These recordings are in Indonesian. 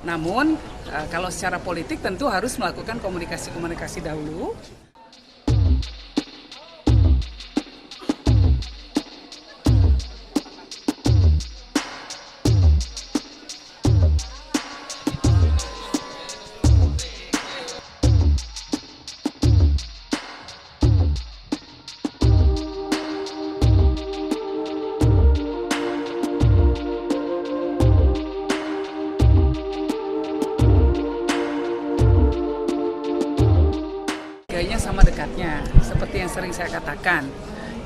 Namun kalau secara politik tentu harus melakukan komunikasi-komunikasi dahulu. Kayaknya sama dekatnya, seperti yang sering saya katakan,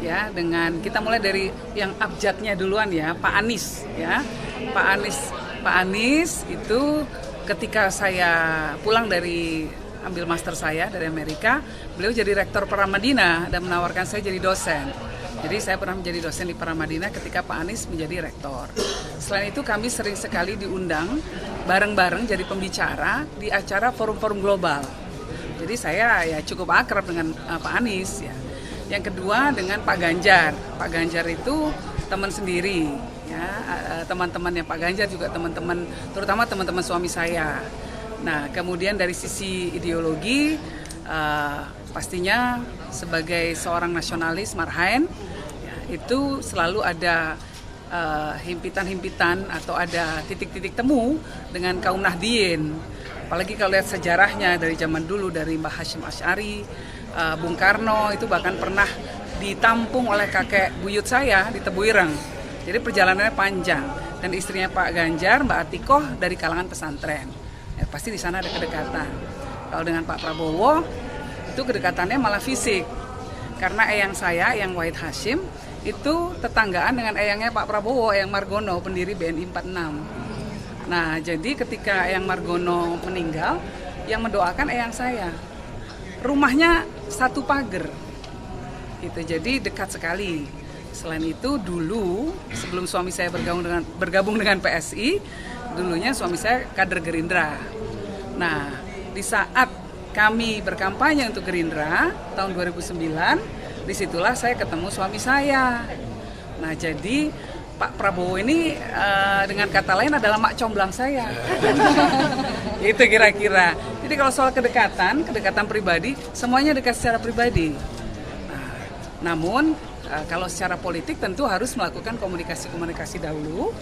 ya, dengan kita mulai dari yang abjadnya duluan ya, Pak Anies, ya, Pak Anies itu ketika saya pulang dari ambil master saya dari Amerika, beliau jadi rektor Paramadina dan menawarkan saya jadi dosen. Jadi saya pernah menjadi dosen di Paramadina ketika Pak Anies menjadi rektor. Selain itu kami sering sekali diundang bareng-bareng jadi pembicara di acara forum-forum global. Jadi saya ya cukup akrab dengan Pak Anies ya. Yang kedua dengan Pak Ganjar. Pak Ganjar itu teman sendiri ya, teman-temannya Pak Ganjar juga teman-teman, terutama teman-teman suami saya. Nah, kemudian dari sisi ideologi pastinya sebagai seorang nasionalis marhaen ya, itu selalu ada himpitan-himpitan atau ada titik-titik temu dengan kaum Nahdien. Apalagi kalau lihat sejarahnya dari zaman dulu, dari Mbah Hashim Asy'ari, Bung Karno itu bahkan pernah ditampung oleh kakek buyut saya di Tebuireng. Jadi perjalanannya panjang. Dan istrinya Pak Ganjar, Mbak Atikoh dari kalangan pesantren. Ya, pasti di sana ada kedekatan. Kalau dengan Pak Prabowo itu kedekatannya malah fisik. Karena eyang saya, Eyang Wahid Hashim, itu tetanggaan dengan eyangnya Pak Prabowo, Eyang Margono, pendiri BNI 46. Nah, jadi ketika Eyang Margono meninggal, yang mendoakan eyang saya. Rumahnya satu pagar. Itu jadi dekat sekali. Selain itu dulu sebelum suami saya bergabung dengan PSI, dulunya suami saya kader Gerindra. Nah, di saat kami berkampanye untuk Gerindra tahun 2009, disitulah saya ketemu suami saya. Nah, jadi Pak Prabowo ini dengan kata lain adalah mak comblang saya. Itu kira-kira. Jadi kalau soal kedekatan pribadi, semuanya dekat secara pribadi. Nah, namun kalau secara politik tentu harus melakukan komunikasi-komunikasi dahulu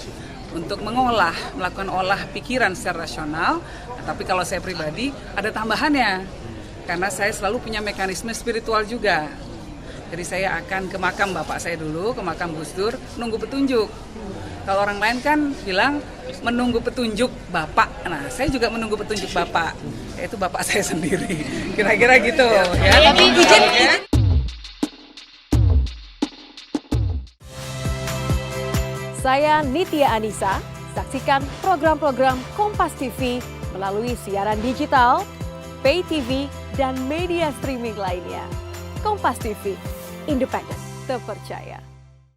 untuk melakukan olah pikiran secara rasional. Tapi kalau saya pribadi ada tambahannya, karena saya selalu punya mekanisme spiritual juga. Jadi saya akan ke makam bapak saya dulu, ke makam Gus Dur, nunggu petunjuk. Kalau orang lain kan bilang menunggu petunjuk bapak. Nah, saya juga menunggu petunjuk bapak, yaitu bapak saya sendiri. Kira-kira gitu ya. Saya Nitya Anissa, saksikan program-program Kompas TV melalui siaran digital, pay TV, dan media streaming lainnya. Kompas TV, independen, terpercaya.